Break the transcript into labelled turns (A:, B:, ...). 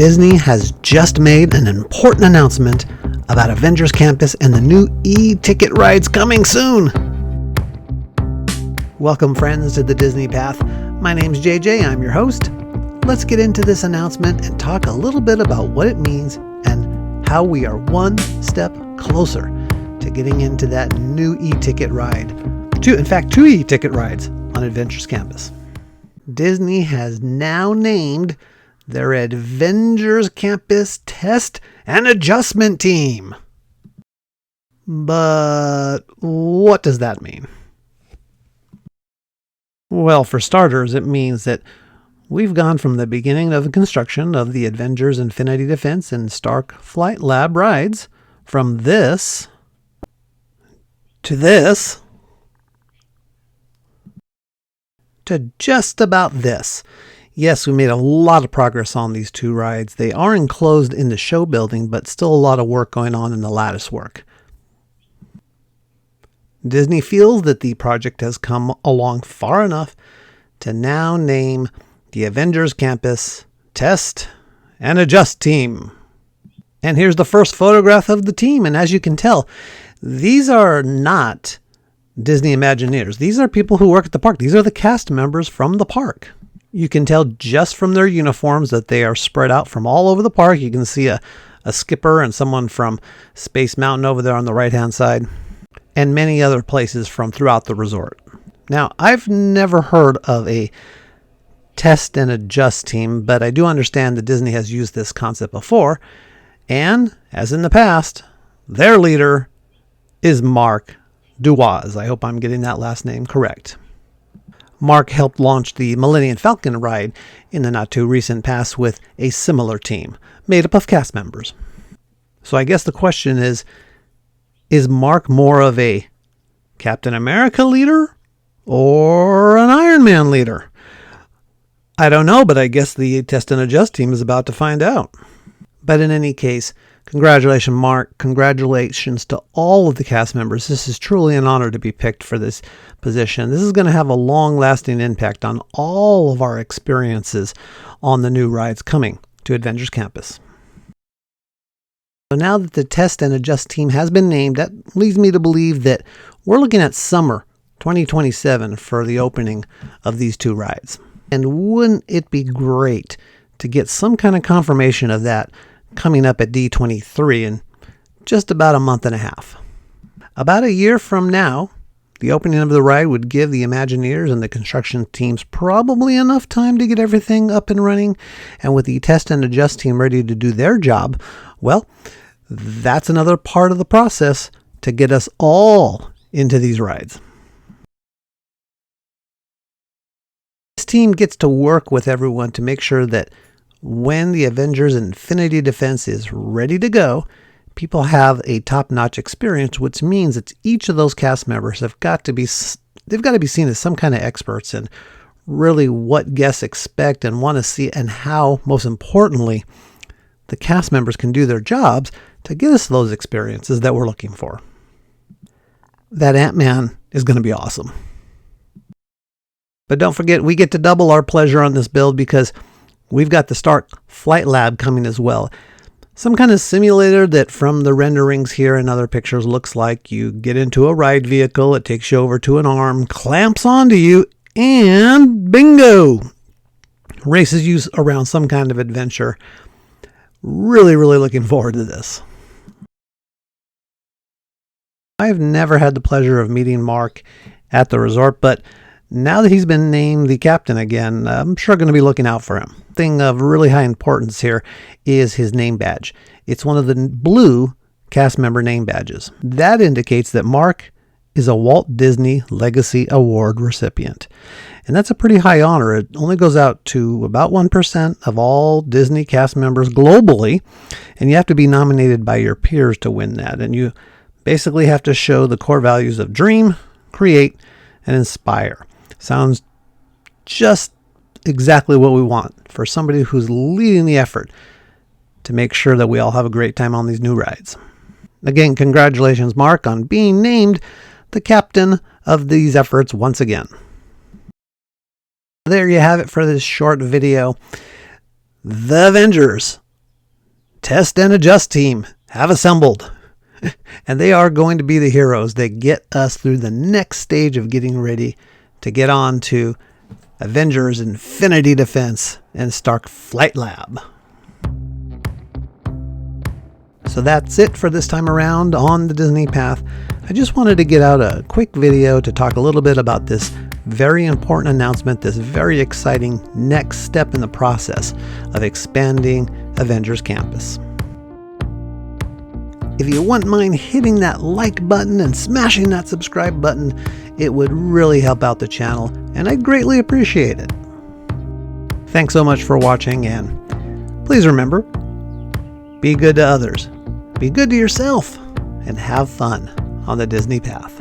A: Disney has just made an important announcement about Avengers Campus and the new e-ticket rides coming soon. Welcome, friends, to the Disney Path. My name's JJ, I'm your host. Let's get into this announcement and talk a little bit about what it means and how we are one step closer to getting into that new e-ticket ride. Two e-ticket rides on Avengers Campus. Disney has now named their Avengers Campus Test and Adjustment Team. But what does that mean? Well, for starters, it means that we've gone from the beginning of the construction of the Avengers Infinity Defense and Stark Flight Lab rides, from this to this to just about this. Yes, we made a lot of progress on these two rides. They are enclosed in the show building, but still a lot of work going on in the lattice work. Disney feels that the project has come along far enough to now name the Avengers Campus Test and Adjust Team. And here's the first photograph of the team, and as you can tell, these are not Disney Imagineers. These are people who work at the park. These are the cast members from the park. You can tell just from their uniforms that they are spread out from all over the park. You can see a skipper and someone from Space Mountain over there on the right-hand side, and many other places from throughout the resort. Now, I've never heard of a test and adjust team, but I do understand that Disney has used this concept before, and as in the past, their leader is Mark Duaz. I hope I'm getting that last name correct. Mark helped launch the Millennium Falcon ride in the not-too-recent past with a similar team, made up of cast members. So I guess the question is Mark more of a Captain America leader or an Iron Man leader? I don't know, but I guess the Test and Adjust team is about to find out. But in any case, congratulations, Mark. Congratulations to all of the cast members. This is truly an honor to be picked for this position. This is going to have a long-lasting impact on all of our experiences on the new rides coming to Avengers Campus. So now that the Test and Adjust team has been named, that leads me to believe that we're looking at summer 2027 for the opening of these two rides. And wouldn't it be great to get some kind of confirmation of that coming up at D23 in just about a month and a half. About a year from now, the opening of the ride would give the Imagineers and the construction teams probably enough time to get everything up and running, and with the Test and Adjust team ready to do their job, well, that's another part of the process to get us all into these rides. This team gets to work with everyone to make sure that when the Avengers Infinity Defense is ready to go, people have a top-notch experience, which means that each of those cast members they've got to be seen as some kind of experts in really what guests expect and want to see, and how, most importantly, the cast members can do their jobs to get us those experiences that we're looking for. That Ant-Man is going to be awesome. But don't forget, we get to double our pleasure on this build because we've got the Stark Flight Lab coming as well. Some kind of simulator that from the renderings here and other pictures looks like you get into a ride vehicle, it takes you over to an arm, clamps onto you, and bingo! Races you around some kind of adventure. Really, really looking forward to this. I've never had the pleasure of meeting Mark at the resort, but now that he's been named the captain again, I'm sure going to be looking out for him. Thing of really high importance here is his name badge. It's one of the blue cast member name badges. That indicates that Mark is a Walt Disney Legacy Award recipient. And that's a pretty high honor. It only goes out to about 1% of all Disney cast members globally, and you have to be nominated by your peers to win that. And you basically have to show the core values of dream, create, and inspire. Sounds just exactly what we want for somebody who's leading the effort to make sure that we all have a great time on these new rides. Again, congratulations, Mark, on being named the captain of these efforts once again. There you have it for this short video. The Avengers Test and Adjust team have assembled. And they are going to be the heroes that get us through the next stage of getting ready to get on to Avengers Infinity Defense and Stark Flight Lab. So that's it for this time around on the Disney Path. I just wanted to get out a quick video to talk a little bit about this very important announcement, this very exciting next step in the process of expanding Avengers Campus. If you wouldn't mind hitting that like button and smashing that subscribe button, it would really help out the channel, and I'd greatly appreciate it. Thanks so much for watching, and please remember, be good to others, be good to yourself, and have fun on the Disney Path.